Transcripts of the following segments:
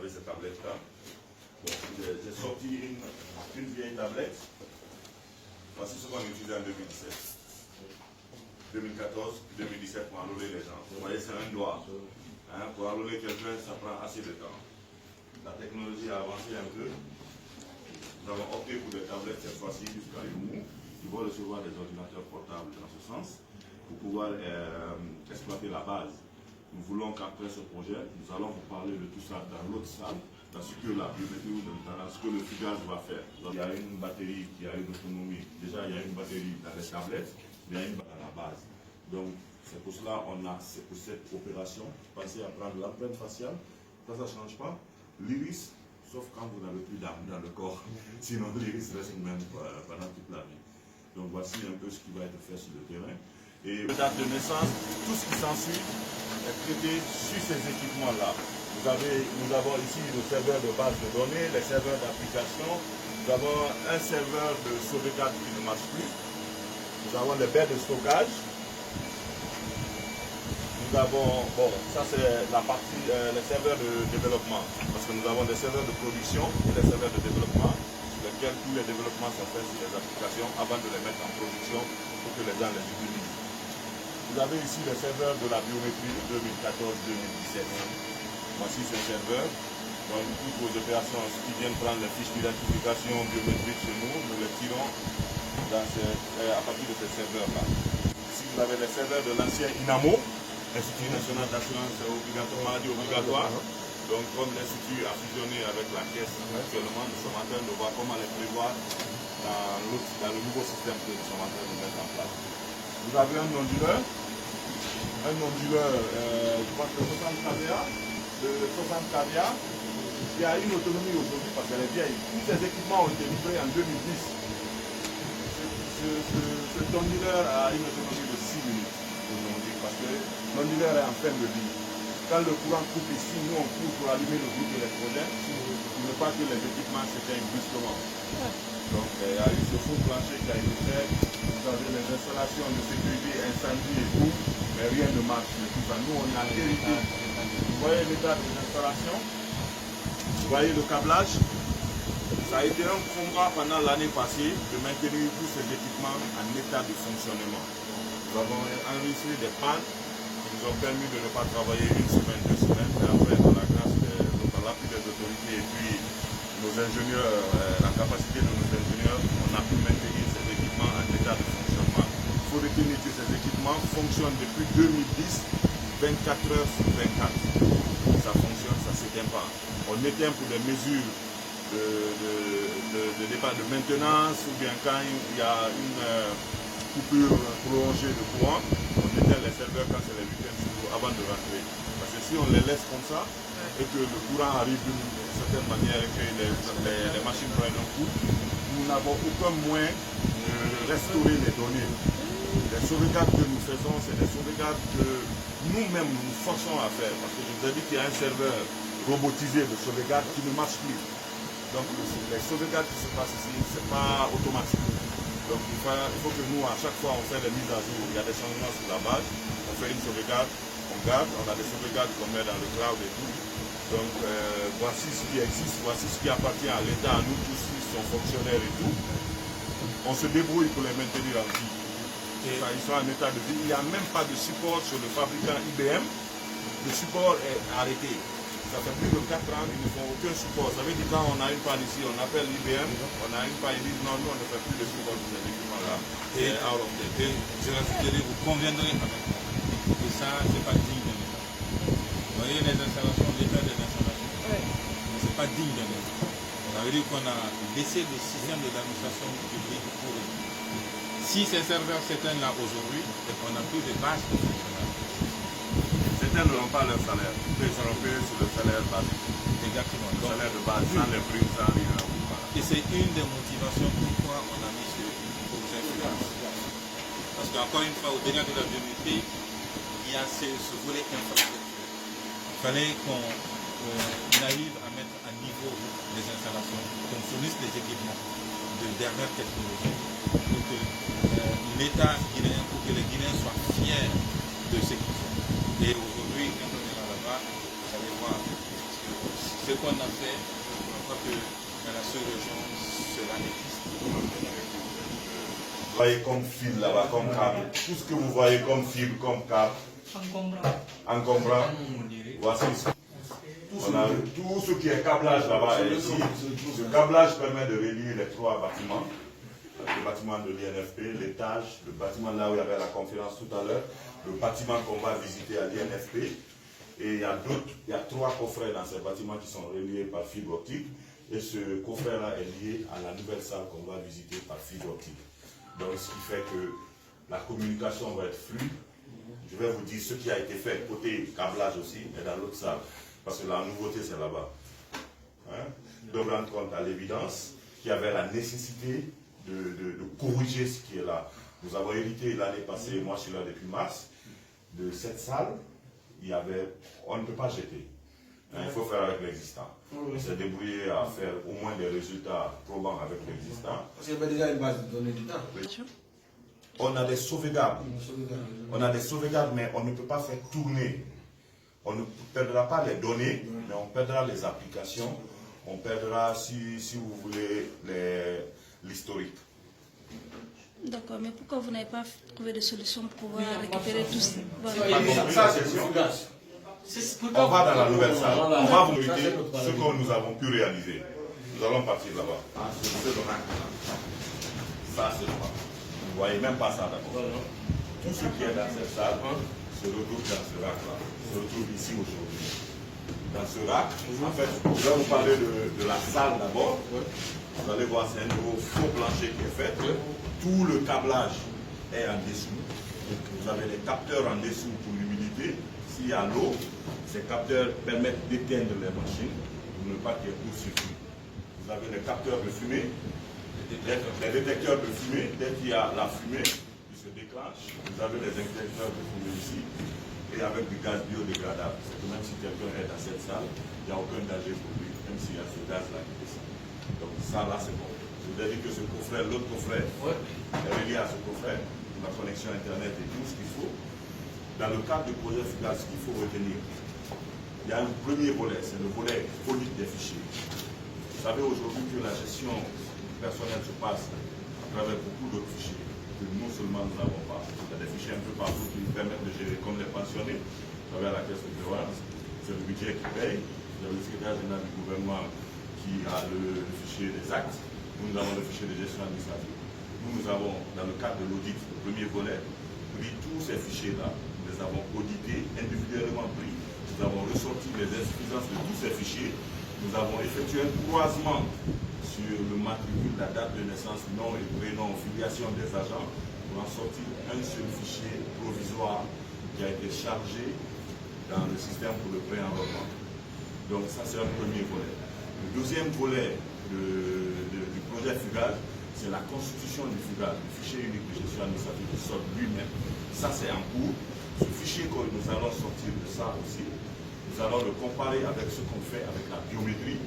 avez ces tablettes-là. Bon, j'ai sorti une vieille tablette. Voici ce qu'on utilisait en 2017. 2014, 2017 pour enrôler les gens. Vous voyez, c'est un doigt. Hein, pour enrôler quelqu'un, ça prend assez de temps. La technologie a avancé un peu. Nous avons opté pour des tablettes cette fois-ci jusqu'à Youmou, qui vont recevoir des ordinateurs portables dans ce sens, pour pouvoir exploiter la base. Nous voulons qu'après ce projet, nous allons vous parler de tout ça dans l'autre salle, dans ce que la biométrie, dans ce que le fugaz va faire. Donc, il y a une batterie qui a une autonomie. Déjà, il y a une batterie dans les tablettes, mais il y a une batterie à la base. Donc, c'est pour cela qu'on a, c'est pour cette opération, pensez à prendre l'empreinte faciale. Ça ne change pas. L'iris, sauf quand vous n'avez plus d'âme dans le corps. Sinon, l'iris reste même pendant toute la vie. Donc, voici un peu ce qui va être fait sur le terrain. Et date de naissance, tout ce qui s'ensuit est traité sur ces équipements-là. Nous avons ici le serveur de base de données, les serveurs d'application. Nous avons un serveur de sauvegarde qui ne marche plus. Nous avons les baies de stockage. Nous avons, bon, ça c'est la partie, les serveurs de développement. Parce que nous avons des serveurs de production et des serveurs de développement, sur lesquels tous les développements sont faits sur les applications avant de les mettre en production pour que les gens les utilisent. Vous avez ici les serveurs de la biométrie de 2014-2017. Voici ces serveurs. Donc, toutes vos opérations qui viennent prendre les fiches d'identification biométrique chez nous, nous les tirons à partir de ces serveurs-là. Ici, vous avez les serveurs de l'ancien INAMO, Institut national d'assurance obligatoire. Donc, comme l'Institut a fusionné avec la caisse actuellement, nous sommes en train de voir comment les prévoir dans le nouveau système que nous sommes en train de mettre en place. Vous avez un non-dealer, je pense que 60 kVA, qui a une autonomie aujourd'hui parce qu'elle est vieille. Tous ces équipements ont été livrés en 2010. Ce non-dealer a une autonomie de 6 minutes aujourd'hui parce que le non-dealer est en fin de vie. Quand le courant coupe ici, nous on court pour allumer le groupe électrogène pour ne pas que les équipements s'éteignent brusquement. Donc il y a eu ce faux plancher qui a été fait. Vous avez les installations de sécurité, incendie et tout, mais rien ne marche. Nous on a hérité. Vous voyez l'état des installations, vous voyez le câblage. Ça a été un combat pendant l'année passée de maintenir tous ces équipements en état de fonctionnement. Nous avons enregistré des pannes qui nous ont permis de ne pas travailler une semaine, 2 semaines, mais après, dans la grâce de l'appui des autorités et puis nos ingénieurs, la capacité de nos ingénieurs, on a pu maintenir ces équipements en état de fonctionnement. Il faut retenir que ces équipements fonctionnent depuis 2010, 24 heures sur 24. Ça fonctionne, ça ne s'éteint pas. On éteint pour des mesures de départ de maintenance ou bien quand il y a une coupure prolongée de courant, on éteint les serveurs quand c'est les week-ends avant de rentrer. Parce que si on les laisse comme ça et que le courant arrive d'une certaine manière et que les machines prennent un coup, nous n'avons aucun moyen de restaurer les données. Les sauvegardes que nous faisons, c'est des sauvegardes que nous-mêmes nous forçons à faire. Parce que je vous ai dit qu'il y a un serveur robotisé de sauvegarde qui ne marche plus. Donc les sauvegardes qui se passent ici, ce n'est pas automatique. Donc il faut que nous, à chaque fois, on fait des mises à jour. Il y a des changements sur la base, on fait une sauvegarde, on garde, on a des sauvegardes qu'on met dans le cloud et tout. Donc voici ce qui existe, voici ce qui appartient à l'État, à nous tous, ils sont fonctionnaires et tout. On se débrouille pour les maintenir en vie. Ils sont en état de vie. Il n'y a même pas de support sur le fabricant IBM. Le support est arrêté. Ça fait plus de 4 ans, ils ne font aucun support. Ça veut dire quand on a une panne ici, on appelle l'IBM, on a une panne, ils disent non, nous on ne fait plus de support de ces équipements-là. Et je rajouterai, vous conviendrez avec moi que ça, ce n'est pas digne d'un État. Vous voyez les installations, l'état des installations, ce n'est pas digne d'un État. Ça veut dire qu'on a laissé le système de l'administration publique pour eux. Si ces serveurs s'éteignent là aujourd'hui, c'est qu'on n'a plus de base de fonctionnement. Certains n'auront pas leur salaire. Ils seront payés sur le salaire basique. Exactement. Le salaire de base, sans les primes, sans rien. Et c'est une des motivations pourquoi on a mis ce projet finance. Parce qu'encore une fois, au-delà de la biométrie, il y a ce volet infrastructure. Il fallait qu'on arrive à mettre à niveau les installations, qu'on fournisse des équipements de dernière technologie pour que l'État guinéen, pour que les Guinéens soient fiers de ce qu'ils font. Et aujourd'hui, quand on est là-bas, vous allez voir, ce qu'on a fait, je crois que la sous-région sera négligée. Vous voyez comme fil là-bas, comme câble. Tout ce que vous voyez comme fil, comme câble, encombrant, voici tout ce qui est câblage là-bas est ici. Ce câblage permet de relier les 3 bâtiments. Le bâtiment de l'INFP, l'étage, le bâtiment là où il y avait la conférence tout à l'heure, le bâtiment qu'on va visiter à l'INFP. Et il y a 3 coffrets dans ces bâtiments qui sont reliés par fibre optique. Et ce coffret-là est lié à la nouvelle salle qu'on va visiter par fibre optique. Donc ce qui fait que la communication va être fluide. Je vais vous dire ce qui a été fait côté câblage aussi, et dans l'autre salle. Parce que la nouveauté c'est là-bas. Hein? De rendre compte à l'évidence qu'il y avait la nécessité de corriger ce qui est là. Nous avons hérité l'année passée, moi je suis là depuis mars, de cette salle, on ne peut pas jeter. Hein, il faut faire avec l'existant. On s'est débrouillé à faire au moins des résultats probants avec l'existant. Parce qu'il y avait déjà une base de données du temps. On a des sauvegardes. On a des sauvegardes, mais on ne peut pas faire tourner. On ne perdra pas les données, mais on perdra les applications. On perdra, si vous voulez, l'historique. D'accord, mais pourquoi vous n'avez pas trouvé de solution pour pouvoir récupérer tout ça? Ça, c'est sûr. On va dans la nouvelle salle. On va vous montrer ce que nous avons pu réaliser. Nous allons partir là-bas. Ah, c'est le rack. Ça, c'est le rack. Vous ne voyez même pas ça d'abord. Tout ce qui est dans cette salle se retrouve dans ce rack-là. Se retrouve ici aujourd'hui. Dans ce rack, en fait, je vais vous parler de la salle d'abord. Vous allez voir, c'est un nouveau faux plancher qui est fait. Tout le câblage est en dessous. Vous avez des capteurs en dessous pour l'humidité. S'il y a l'eau, ces capteurs permettent d'éteindre les machines pour ne pas qu'il y ait court-circuit. Vous avez les capteurs de fumée, les détecteurs de fumée. Dès qu'il y a la fumée qui se déclenche, vous avez les détecteurs de fumée ici. Et avec du gaz biodégradable. C'est que même si quelqu'un est dans cette salle, il n'y a aucun danger pour lui, même s'il y a ce gaz-là qui descend. Donc ça là c'est bon. Je vous ai dit que ce coffret, l'autre coffret, est relié à ce coffret, la connexion internet et tout ce qu'il faut. Dans le cadre du projet FUGAS, ce qu'il faut retenir, il y a un premier volet, c'est le volet politique des fichiers. Vous savez aujourd'hui que la gestion personnelle se passe à travers beaucoup d'autres fichiers que non seulement nous n'avons pas. Il y a des fichiers un peu partout qui nous permettent de gérer comme les pensionnés, à travers la caisse de prévoyance, c'est le budget qui paye, il y a le secrétaire général du gouvernement qui a le fichier des actes, nous avons le fichier de gestion administrative. Nous avons, dans le cadre de l'audit, le premier volet, pris tous ces fichiers-là, nous les avons audités, individuellement pris, nous avons ressorti les insuffisances de tous ces fichiers, nous avons effectué un croisement sur le matricule, la date de naissance, nom et prénom, filiation des agents, pour en sortir un seul fichier provisoire qui a été chargé dans le système pour le pré-enrôlement. Donc ça c'est un premier volet. Le deuxième volet du projet FUGAS, c'est la constitution du FUGAS, le fichier unique de gestion administrative qui sort lui-même. Ça c'est en cours. Ce fichier que nous allons sortir de ça aussi, nous allons le comparer avec ce qu'on fait avec la biométrie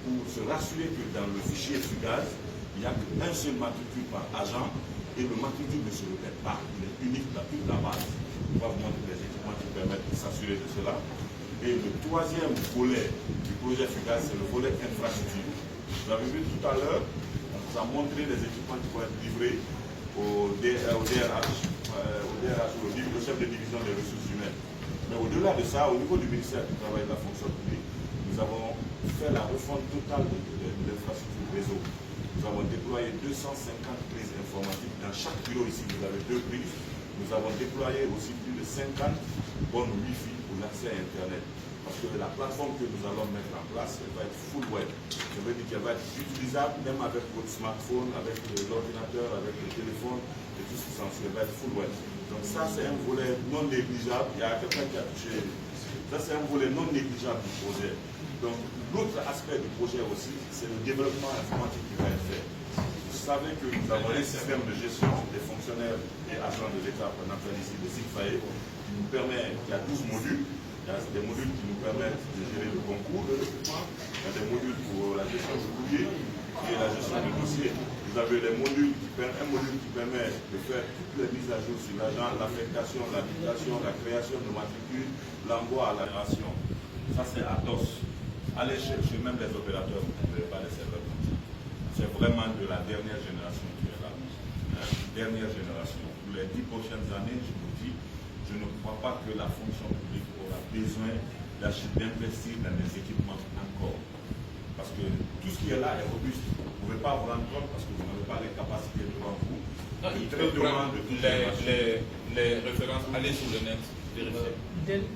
pour se rassurer que dans le fichier FUGAS, il n'y a qu'un seul matricule par agent et le matricule ne se répète pas. Il est unique dans toute la base. On va vous montrer les équipements qui permettent de s'assurer de cela. Et le troisième volet du projet FUGAS, c'est le volet infrastructure. Vous avez vu tout à l'heure, on vous a montré les équipements qui vont être livrés au DRH, au chef de division des ressources humaines. Mais au-delà de ça, au niveau du ministère du Travail et de la fonction publique, nous avons fait la refonte totale de l'infrastructure réseau. Nous avons déployé 250 prises informatiques. Dans chaque bureau ici, vous avez 2 prises. Nous avons déployé aussi plus de 50 bornes Wi-Fi pour l'accès à Internet. Parce que la plateforme que nous allons mettre en place, elle va être full web. Ça veut dire qu'elle va être utilisable même avec votre smartphone, avec l'ordinateur, avec le téléphone et tout ce qui s'ensuit. Elle va être full web. Donc ça, c'est un volet non négligeable. Il y a quelqu'un qui a touché. Ça, c'est un volet non négligeable du projet. Donc l'autre aspect du projet aussi, c'est le développement informatique qui va être fait. Vous savez que nous avons un système de gestion des fonctionnaires et agents de l'État qu'on appelle ici le SIGFAE, qui nous permet, il y a 12 modules. Il y a des modules qui nous permettent de gérer le concours de recrutement. Il y a des modules pour la gestion du courrier et la gestion du dossier. Vous avez un module qui permet de faire toutes les mises à jour sur l'agent, l'affectation, l'habilitation, la création de matricule, l'envoi à la génération. Ça c'est Atos. allez chercher même les opérateurs, vous ne trouvez pas les serveurs comme ça. C'est vraiment de la dernière génération qui est là. Dernière génération. Pour les 10 prochaines années, je vous dis, je ne crois pas que la fonction publique aura besoin d'investir dans des équipements encore. Parce que tout ce qui est là est robuste. Vous ne pouvez pas vous rendre compte parce que vous n'avez pas les capacités devant vous. Non, il faut prendre les références, aller sur le net, vérifier.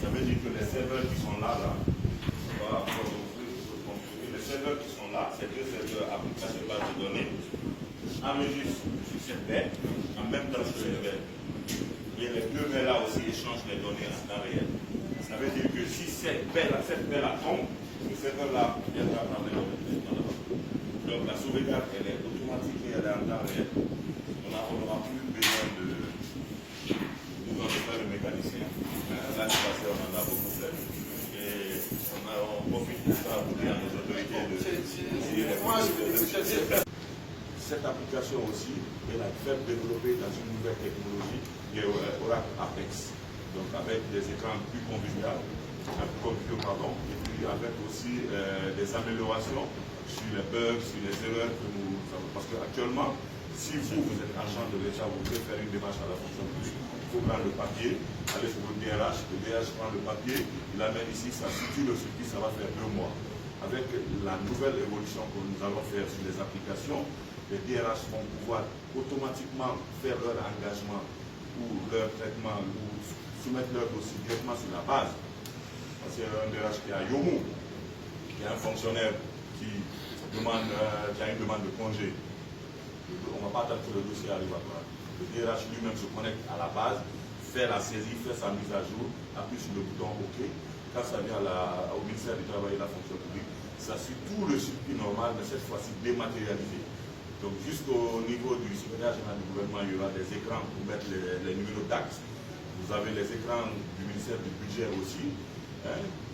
Ça veut dire que les serveurs qui sont là, voilà, les serveurs qui sont là, ces deux serveurs application de base de données, enregistrent sur cette baie, en même temps sur une baie. Et les deux baies là aussi échangent les données en temps réel. Ça veut dire que si cette baie-là tombe, le serveur-là viendra prendre les données. Donc la sauvegarde, elle est automatique et elle est en temps réel. On n'aura plus besoin de faire le mécanicien. L'année passée, on en a beaucoup fait. Et on profite de ça pour dire à nos autorités de cette application aussi, elle a fait développer dans une nouvelle technologie qui est Oracle Apex. Donc avec des écrans plus conviviaux, et puis avec aussi des améliorations sur les bugs, sur les erreurs que nous avons. Parce qu'actuellement, si vous êtes agent de l'État, vous voulez faire une démarche à la fonction publique, il faut prendre le papier, aller sur votre DRH, le DRH prend le papier, il l'amène ici, ça situe le circuit, ça va faire 2 mois. Avec la nouvelle évolution que nous allons faire sur les applications, les DRH vont pouvoir automatiquement faire leur engagement ou leur traitement ou soumettre leur dossier directement sur la base. Parce qu'il y a un DRH qui est à Yomo, qui est un fonctionnaire qui a une demande de congé. On ne va pas attendre que le dossier arrive à toi. Le DRH lui-même se connecte à la base, fait la saisie, fait sa mise à jour, appuie sur le bouton OK. Quand ça vient au ministère du Travail et de la fonction publique, ça suit tout le circuit normal, mais cette fois-ci dématérialisé. Donc jusqu'au niveau du secrétaire général du gouvernement, il y aura des écrans pour mettre les numéros d'actes. Vous avez les écrans du ministère du budget aussi.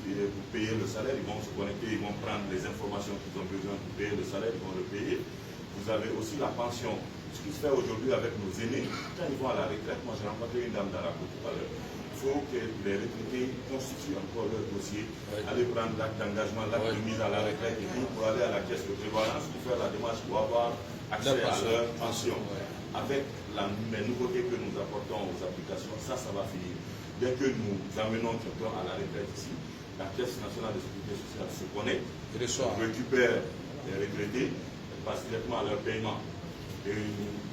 Et pour payer le salaire, ils vont se connecter, ils vont prendre les informations qu'ils ont besoin pour payer le salaire, ils vont le payer. Vous avez aussi la pension, ce qui se fait aujourd'hui avec nos aînés. Quand ils vont à la retraite, moi j'ai rencontré une dame dans la cour tout à l'heure. Il faut que les retraités constituent encore leur dossier, aller prendre l'acte d'engagement, l'acte de mise à la retraite, et puis pour aller à la caisse de prévoyance, pour faire la démarche pour avoir accès à leur pension. Avec les nouveautés que nous apportons aux applications, ça va finir. Dès que nous amenons quelqu'un à la retraite ici, la Caisse nationale de sécurité sociale se connecte, récupère les retraités, et passe directement à leur paiement. Et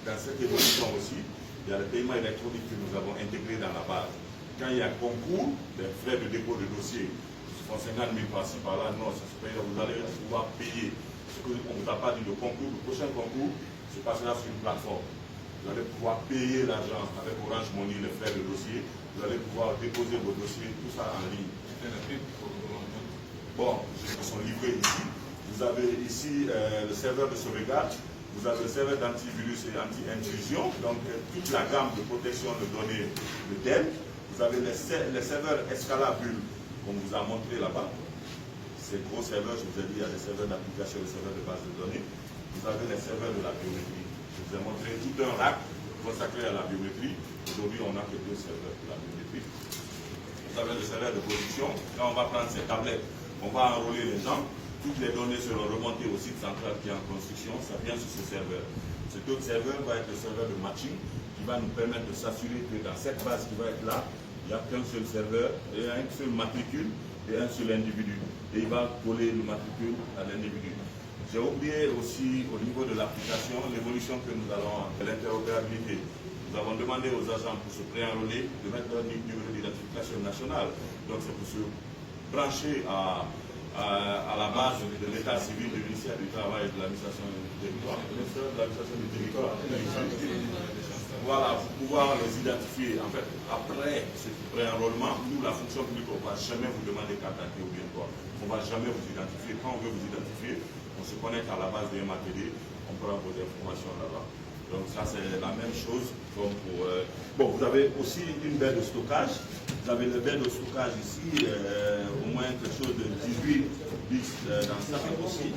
dans cette évolution aussi, il y a le paiement électronique que nous avons intégré dans la base. Quand il y a concours, les frais de dépôt de dossier, qui font 50 000 par-ci par-là, non, ça se paye, vous allez pouvoir payer ce qu'on ne vous a pas dit, le concours. Le prochain concours se passera sur une plateforme. Vous allez pouvoir payer l'argent avec Orange Money, les frais de dossier. Vous allez pouvoir déposer vos dossiers, tout ça en ligne. Bon, ils sont livrés ici. Vous avez ici le serveur de sauvegarde. Vous avez le serveur d'antivirus et anti-intrusion. Donc, toute la gamme de protection de données de Dell. Vous avez les serveurs escalables qu'on vous a montré là-bas. Ces gros serveurs, je vous ai dit, il y a des serveurs d'application, des serveurs de base de données. Vous avez les serveurs de la biométrie. Je vous ai montré tout un rack consacré à la biométrie. Aujourd'hui, on n'a que 2 serveurs pour la biométrie. Vous avez le serveur de production. Quand on va prendre ces tablettes, on va enrôler les gens. Toutes les données seront remontées au site central qui est en construction. Ça vient sur ce serveur. Cet autre serveur va être le serveur de matching qui va nous permettre de s'assurer que dans cette base qui va être là, il n'y a qu'un seul serveur, et un seul matricule et un seul individu. Et il va coller le matricule à l'individu. J'ai oublié aussi au niveau de l'application l'évolution que nous allons de l'interopérabilité. Nous avons demandé aux agents pour se préenrôler de mettre leur numéro d'identification nationale. Donc c'est pour se brancher à la base de l'état civil du ministère du Travail et de l'administration du territoire. Voilà, pour pouvoir les identifier. En fait, après ce pré-enrôlement, nous, la fonction publique, on ne va jamais vous demander carte d'identité ou bien quoi. On ne va jamais vous identifier. Quand on veut vous identifier, on se connecte à la base de MATD, on prend vos informations là-bas. Donc ça, c'est la même chose comme pour... Bon, vous avez aussi une baie de stockage. Vous avez le baie de stockage ici, au moins quelque chose de 18 bits dans ça aussi.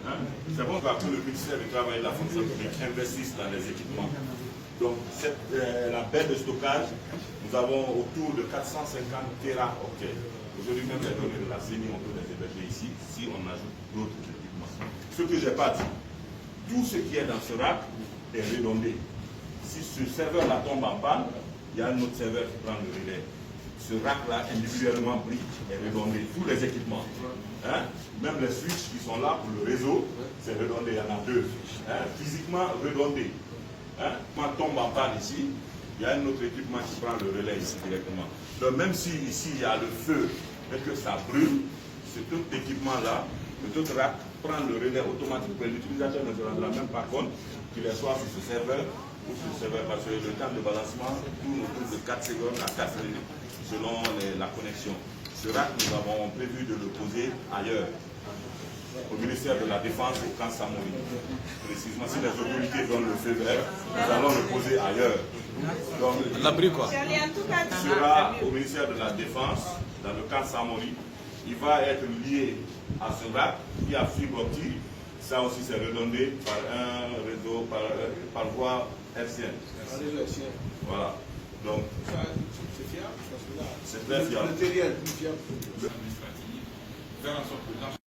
Hein? C'est bon que le ministère du Travail et de la fonction publique investisse dans les équipements. Donc la baie de stockage, nous avons autour de 450 téraoctets. Aujourd'hui, même les données de la CENI, on peut les héberger ici, si on ajoute d'autres équipements. Ce que je n'ai pas dit, tout ce qui est dans ce rack est redondé. Si ce serveur-là tombe en panne, il y a un autre serveur qui prend le relais. Ce rack-là, individuellement pris, est redondé. Tous les équipements. Hein? Même les switches qui sont là pour le réseau, c'est redondé. Il y en a deux. Hein? Physiquement redondé. Hein? Quand on tombe en panne ici, il y a un autre équipement qui prend le relais ici directement. Donc même si ici il y a le feu et que ça brûle, cet autre équipement-là, cet autre rack, prend le relais automatiquement. L'utilisateur ne se rendra même pas compte qu'il est soit sur ce serveur ou sur ce serveur, parce que le temps de balancement tourne autour de 4 secondes à 4 minutes selon la connexion. Ce rack, nous avons prévu de le poser ailleurs, au ministère de la Défense, au camp Samori. Précisément, si les autorités donnent le feu vert, nous allons le poser ailleurs. Donc, L'abri quoi? sera au ministère de la Défense, dans le camp Samori. Il va être lié à ce rack qui a fibre optique. Ça aussi, c'est redondé par un réseau, par voie hertzienne. Voilà. Donc, c'est très fiable. Le matériel plus fiable. Faire en sorte que